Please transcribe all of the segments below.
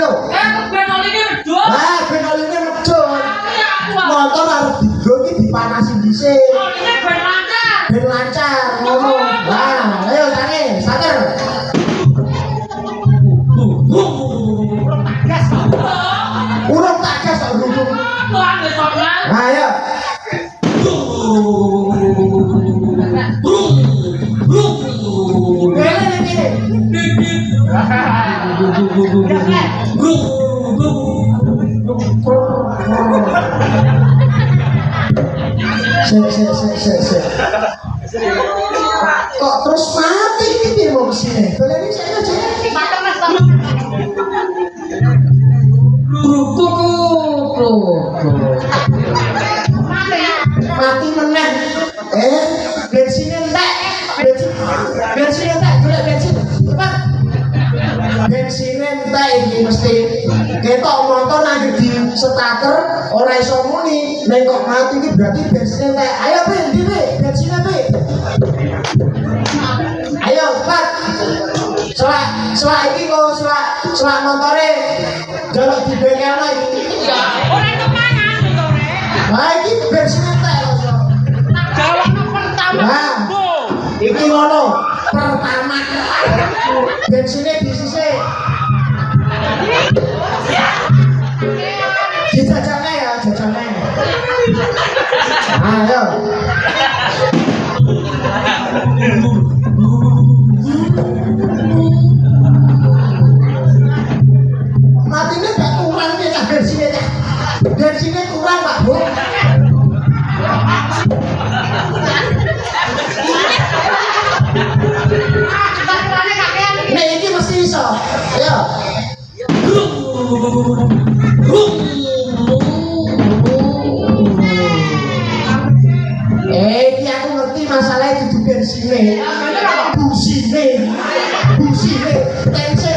ayo. Ben oline medhot. Lah, ben oline medhot. Motor arep digo iki dipanasi dhisik. Oline ben lancar. Ben lancar ngono. Lah, ayo sange, sater. Urung tak gas kok ndung. Ayo. Sik. Kok terus mati iki mau kesini? Baleni saya aja. Mati meneh. Bensin entek. Bensin entek, golek bensin. Cepat. Bensin entek iki mesti. Ketok motor nang di starter ora iso muni. Nek kok mati iki berarti bensin entek. Ayo Pi, ndi Pi? Bensinnya Pi. Ayo cepat. Selak iki kok selak motore jaluk di bengkel iki. Ora kemangan motore. Lah iki bensin entek lho. Jalan pertama. Nah, iki ngono. Pertama bensinnya disisih. Dijajane ya, jajane. Ayo. Matine gak kurang iki cah bensinnya cah. Bensinnya kurang Pak Bu. Nek iki mesti iso. Ayo. Iki aku ngerti masalahnya dudu bensine. Busine. Tense.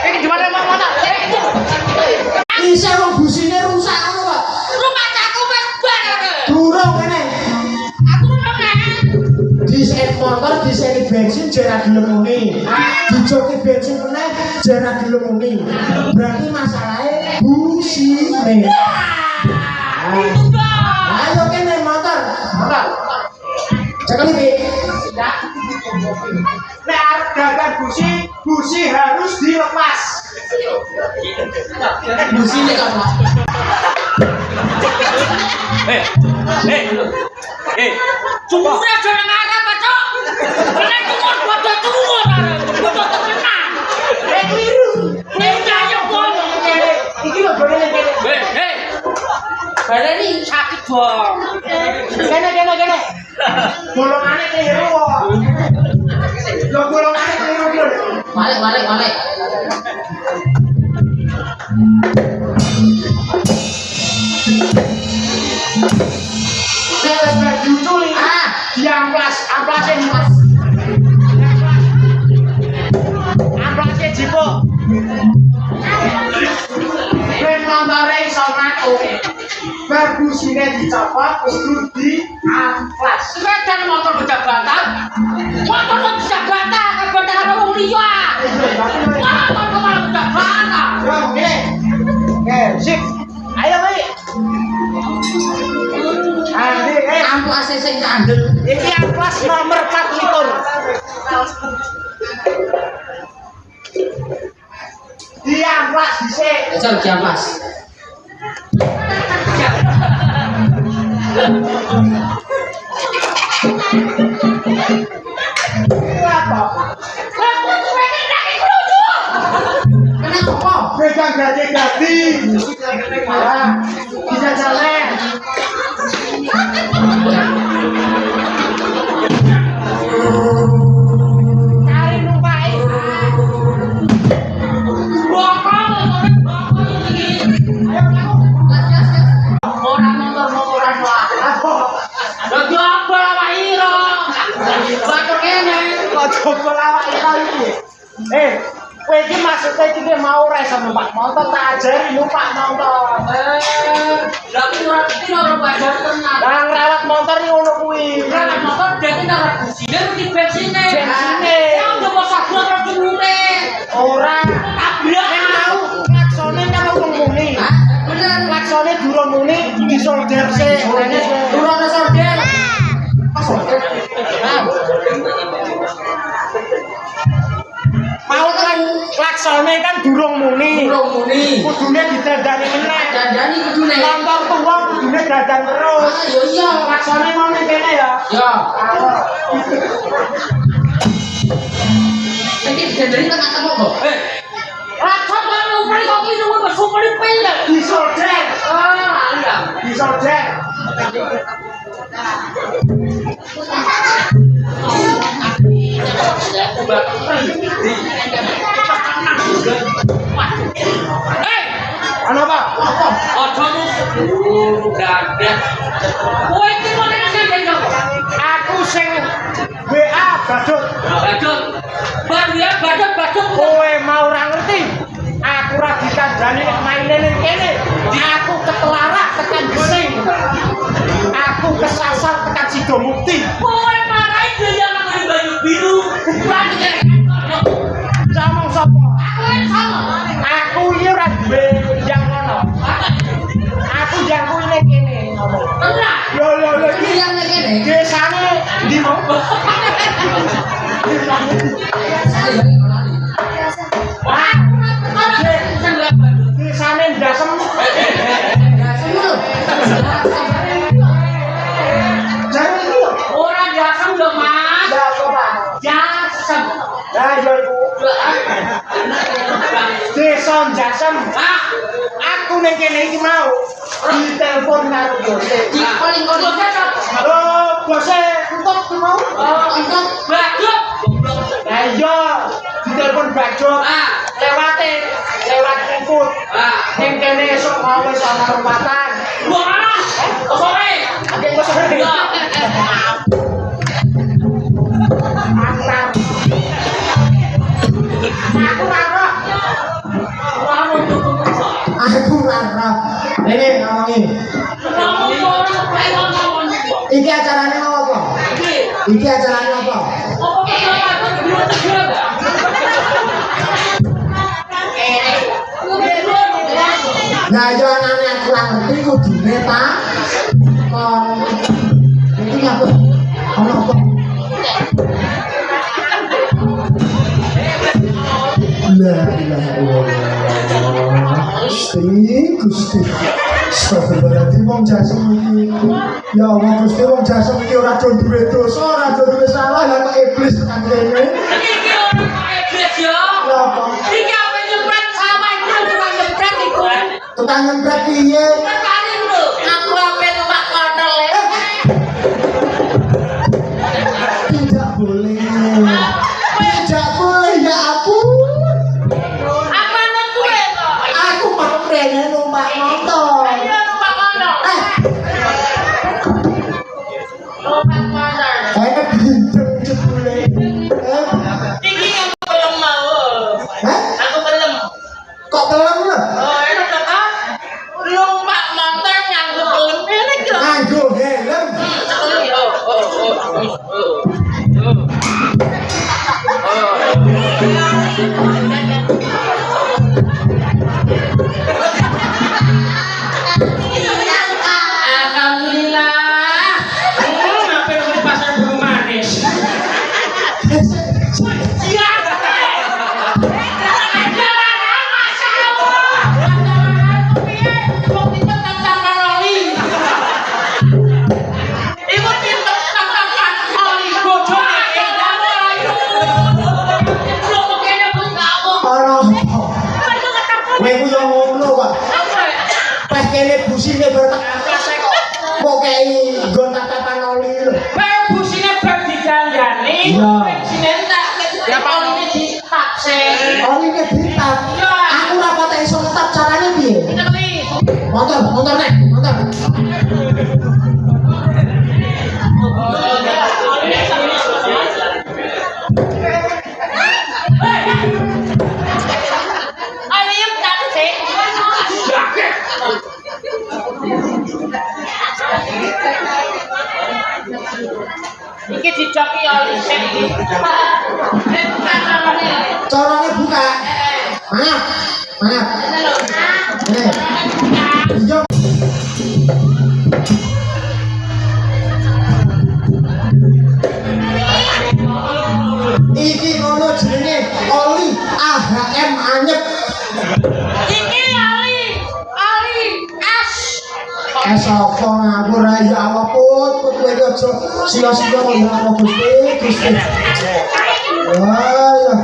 Ini gimana mana? Isih wong busine rusak ngono kok. Rumah aku wis bar. Durung kene. Aku ora Disen motor, diseni bensin jarak gelem muni. Dijoki bensin meneh jarak gelem muni. Berarti masalahnya busine. Ayo kene motor. Cekali Pi. Nek arep gagal busi harus dilepas. Busine kan. Cuma aja nang arep, Cok. Nek cuma bodoh tuwa bodoh tenan. Kliru. Nek ayo ngomong kene. Iki lho boleh kene. Baleni sakit dong. Kene. Golongane kliru kok. Lho golongane kliru lho. Balik. Wis bar diuculi. Amplase Mas. Amplase jipuk. Ben montore iso metu. Bar busine dicopot kudu di amplas. Sedan motor kejabatan. Motor kejabatan karo wong liya. Motor kemalah kejabatan. Oke, sip. Ayo, Pi. Amplase sing kandel. Iki amplas nomor 4 Di amplas dhisik. Ajal diamplas. Apa? Kenapa? Pegang gadi. Bisa jalan. Cari numpai. Orang motor-motoran lah. Apa? Lagi apa lah Iro? Batur kene. Kok coba lawak iki. Kowe iki maksudnya iki mau res numpak motor tak ajari numpak motor. Tapi ora ngerti ora belajar tenan. Lah ngrawat motor iki ngono kuwi. Ora motor dadi ora busine rugi bensine. bener. Klaksone durung muni disolder sik. Durung ana solder. Mau kan klaksone kan durung muni. Durung muni. Kudune didandani meneh. Dandani kudune. Kantor tuwa kudune dadan terus. Ah, yo iya. Klaksone mau ning kene ya. Ya. Iki dandani tak ketemu kok. Rasa baru beli kopi itu udah super pilih. Disolder. Ah, iya. Disolder. Ano ba? Ojo lu gadah. Kowe iki mau nek sing Aku sing WA Badut. Badut. Bar ya badut. Kowe mau ora ngerti? Aku ra dikandani nek maine ning kene. Aku ketelarak tekan Gesing. Aku kesasar tekan Sidomukti. Kowe marahi dia nang baju biru. Berani nek Samong sapa? aku yang sama. Aku iki ora duwe yang ngono. Aku jangku ning kene ngomong. Tenang. Lho Ini yang nek kene. desane ndi mau? Wah, Desane ndasem. Jangan iki lho. orang jasem lho Mas. Ya coba. Jasem. Lah yo iku. Desa Jasem. Ah, Aku ning kene iki mau ditelepon karo bose. di paling kono cocok. Oh, bose entuk ki mau. Oh, itu badut. Lah iya, ditelepon Badut. Ah, Lewat input. ah. Ning kene esuk mau wis ana rumpatan. Wah, sore. Akeh kok sore. Ya, Mantap. Aku ora roh. wah, untuk Aku larap. Ini ngomongin. Iki acaranya mau apa? Iki acaranya apa? Nah, yo anane aku ora ngerti kudune ta. Kon iki apa? Ono apa? La ilaha illallah. Gusti. Astagfirullahaladzim wong jasem iki. Ya Allah Gusti wong jasem iki ora do duwe dosa, ora do duwe salah lan kok iblis tekan kene. Ya apa? Tukang nyempret piye? Tidak boleh. Tidak boleh ya ampun. Aku mau pengen numpak motor. Saya gendeng jebule. Hah? Kok kelem lho? Nganggo helm. Kowe ku yo ngono kok. Pas kene busine bertekan plase kok. Kok kei nggon tatapan oli lho. Iya. Oline ditap. Aku ora patek iso ngetap carane piye? Motor nek, motor. Iki dijoki oli sing iki. Carane buka. Maaf. Maaf. Ini. Iya. Iki ngono jenenge oli AHM anyep. Iki Ali es. Es apa ngapur ae ya Allah put kowe iki aja sia-sia kok ya Allah Gusti. Wah ya.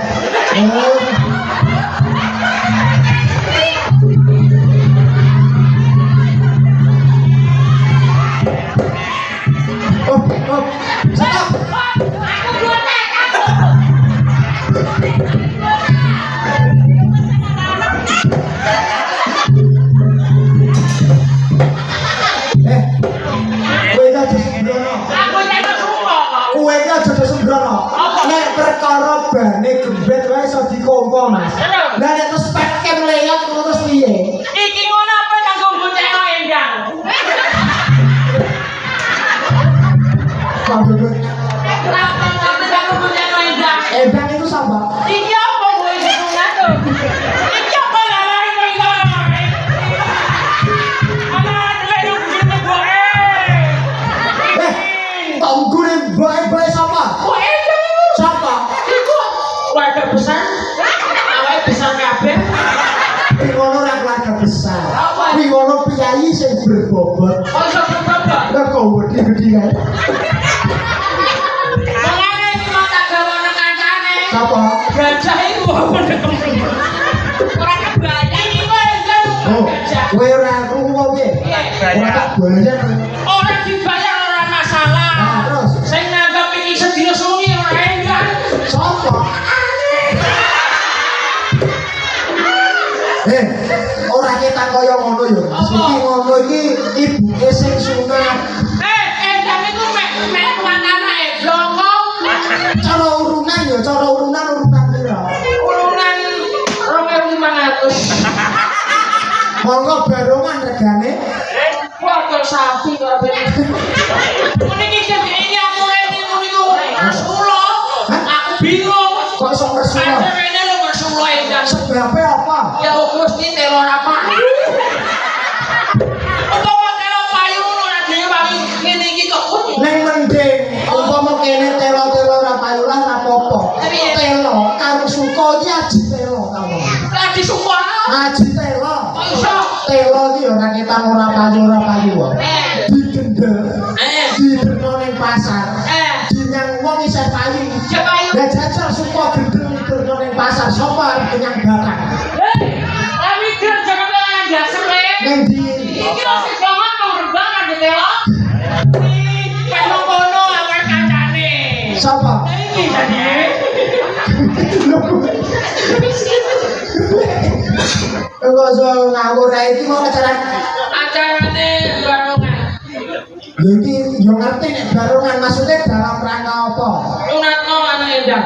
Stop. Kowe iki aja sembrono. Nek perkara bane gembet wae iso dikompo, Mas. Lah nek terus pakem leyat terus piye? Iki ngono apa kanggo bocah endang. Kabeh. Kenapa kanggo bocah endang? Endang itu sapa? Iki apa kowe sunat to? Iki apa lalai kowe iki? Ana dhewe nang kene kowe. Tanggune bae-bae sapa? Kowe itu. Sapa? Iku keluarga besar. Awake besar kabeh. Kuwi ngono ra keluarga besar. Kuwi ngono piyayi sing berbobot. Kok iso berubah? Lah kok wedi-wedi kae. Mengane iki mau tak gawono kancane. Sapa? Gajah iku apa kemrung. Ora kebayang iki kowe enggak Oh, gajah. kowe ora krungu apa piye? Ora tak bayar. Ora dibayar ora masalah. Nah, terus Sing nganggep iki sedina suwi ora enggak. sapa? Ora ketak kaya ngono ya. Iki ngono iki ibuke sing sunat. Endang iku mek tuan anake blongo. Cara urunan urunan pira? Urunan 2.500. Monggo barongan regane. Waduh sapi kok ben. Meniki jenenge amune niku Rasulullah. Aku bingung. Kok iso ngersula? Rene lho Rasulullah endang. Sebabe apa? Ya Gusti teror apa? Utawa teror payu ora dhewe wae ngene iki kok. Neng mending umpama kene telo-telo ora payu lah ora apa-apa. Telo karo suka iki aji telo kamu. Lagi sumpah. Aji telo. Kok iso? Telo iki ora ketan ora payu. Digendel. Diderno ning pasar. Dinyang wong isih payu. Cepayu. Lah jajal suka gendel diderno ning pasar sapa arep kenyang barang. Tapi dia jangan yang biasa Neng di Iki masih banget penerbangan gitu ya. Kalau kono awal kancane. sapa? Iki jadi. Kok ngawur ae iki mau acara. Acarane barongan. Lha iki yo ngerti nek barongan maksudnya dalam rangka apa? Lunatno anak endang.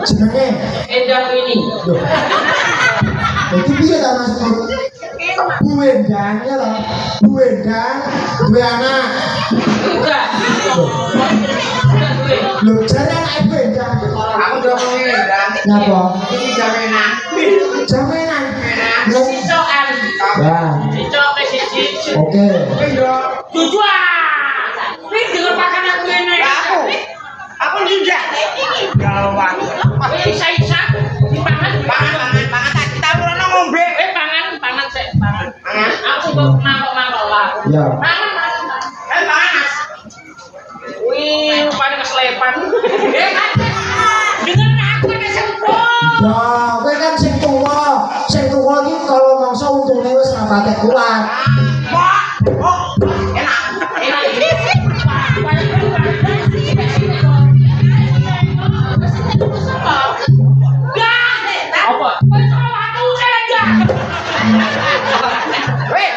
Jenenge Endang ini. lho. Iki piye ta maksudmu? Bu Endang ya lho. Bu Endang duwe anak. Enggak. Enggak duwe. Lho jare anak Bu Endang. Aku udah mau Endang. Napa? Ini jaminan. Jaminan. Sicokan. Nah, Sicok ke siji. oke. Tujuan. Ini dengan pakan aku ini. Aku ninja. Gawat. Ini isa dipangan. Pangan tak kita ora ngombe. Pangan sik, pangan. Aku kok mangkok lah. Ya. Pangan. Panas. Wih, pada keselepan. Dengan aku ada sempur. Nah, kowe kan sing tuwa. Sing tuwa iki kalau mangsa untune wis ra patek kuat. Wah. Oh, enak. Apa? Weh.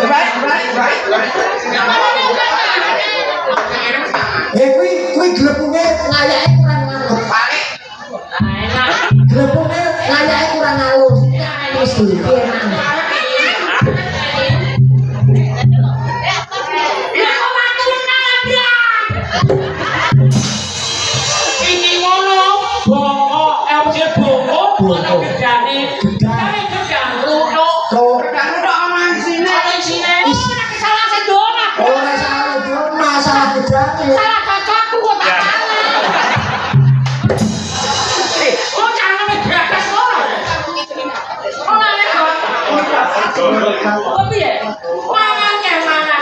Baik. Kuwi glepunge ngayake kurang ngalus. Balik. Glepunge ngayake kurang ngalus. Wis iki enak. Ini ngono, bongok, gedane. Gedang luno. Kok Udah ono banget. Salah cocokku kok tak salah. Oh jangan ngegagas kok. Oh malah kok. Oh piye? Mangan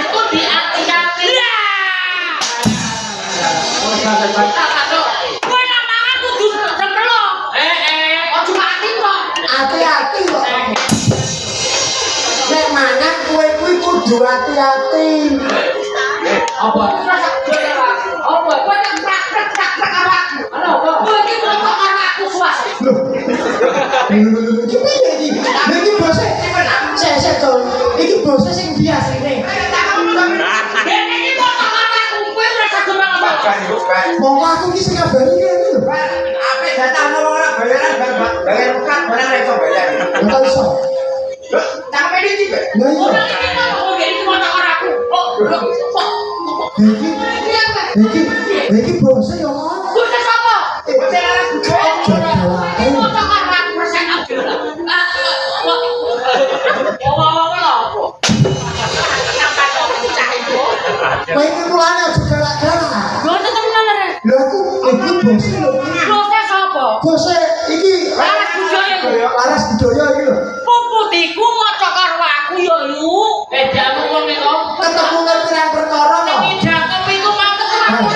itu diati-ati. Kowe nak mangan kudu rempelo. Ojo mati kok. Hati-hati kok. Nek mangan kowe kuwi kudu hati-hati. Apa? Apa? Kowe nak praktek karo aku. Kowe iki kok karo aku suas. Iki piye iki? Lha iki bose. Sesek to. Iki bose sing biasane. Dene iki kok karo aku kowe ora saged ngomong. Monggo aku iki sing ngabari kene lho. Apik datang wong ora bayaran bayar ukat barang ra iso bayar. Ora iso. Sampe iki, Pak. Lah iya. Ora iki kok iki kok karo aku. Iki bose yo ngono. Bose sapa? Bose laras budaya. Jadalake. Kok karo aku persen aja. Ngomong lho apa? Sampai kok cah itu. Kowe iki mulane aja galak-galak. Lho tenan lho. Lha aku iki bose lho. Bose sapa? Bose iki Laras budaya. laras budaya iki lho. Puputiku maca karo aku ya yu. Edamu wong iku. Ketemu ngerti perkara kok. Iki jangkep iku mau ketemu aku.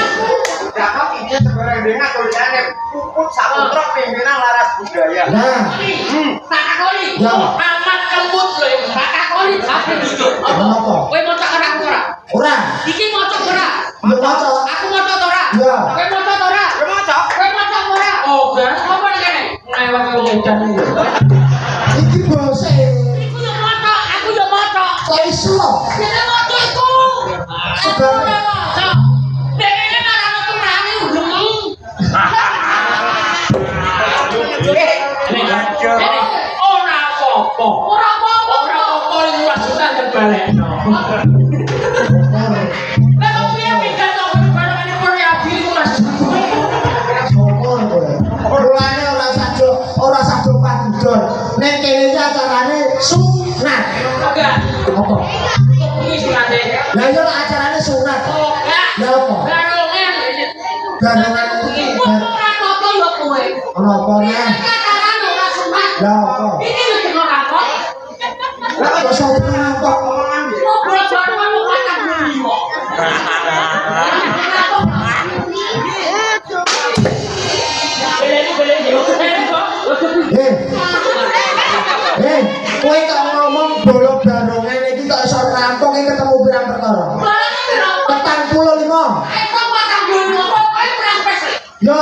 Dakok iki sebarang dengar tulisane puput satu truk pimpinan laras budaya. Nah, Tak takoni. Ya. Amat kembut lho. Tak takoni apa itu? Apa? Kowe maca karo aku ora? ora. Iki maca ora? Yo maca. Aku maca to ora? Ya. Kowe maca to ora? Kowe maca? Kowe maca ora? Oh, berarti apa nek kene? Ngewak wong edan iki. Iki bose. Iku yo maca, aku yo maca. Kok iso? Dene maca iku. Aku ora maca. Dene ora ono turane ulung. Ora apa-apa. Ora apa-apa. Ora apa-apa iki wasutan dan balekno. Lah kok piye pindah to barang-barang Korea iki Mas? Syukur kowe. Mulane ora sado padudon. Nek kene iki acarane sunat. Enggak. Apa? Iki sunate. Lah yo acarane sunat. Oh, enggak. Lah apa? Barongan. Barengan Ora apa-apa yo kowe. ana apa neh? Katakan ora sunat. Lah apa? Iki lho sing ora kok. Lah kok sopo kok Omongan piye? Ngobrol bareng karo kata bumi kok. Kowe kok ngomong bolok barongan iki kok iso rampung iki ketemu pirang perkara? 45. Ya